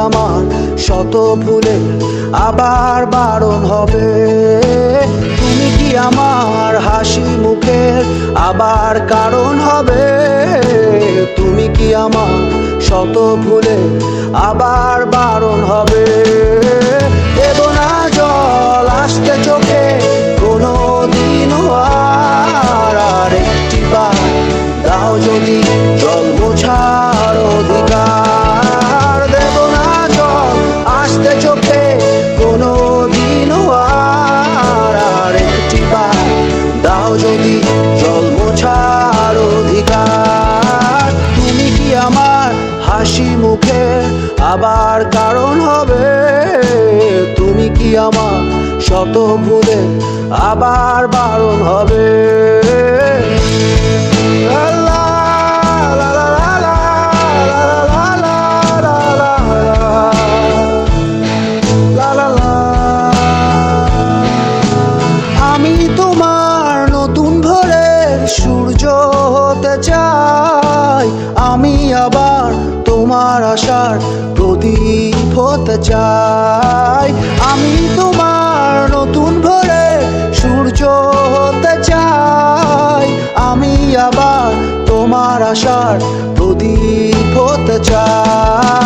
আমার শত ভুলে আবার বারণ হবে? তুমি কি আমার হাসি মুখের আবার কারণ হবে? তুমি কি আমার শত ভুলে আবার বারণ হবে? দেব না জল আসতে চোখে কোনো দিনও আর একটি বার দাও যদি জল মোছার অধিকার। দেব না জল আসতে চোখে কোনো দিনও আর একটি বার দাও যদি জল মোছার অধিকার। তুমি কি আমার হাসি মুখে আবার কারণ হবে? তুমি কি আমার শত ভুলে আবার বারণ হবে? আমি তোমার নতুন ভোরের সূর্য হতে চাই, আমি আবার তোমার আশার প্রদীপ হতে চাই। আমি তোমার নতুন ভোরের সূর্য হতে চাই, আমি আবার তোমার আশার প্রদীপ হতে চাই।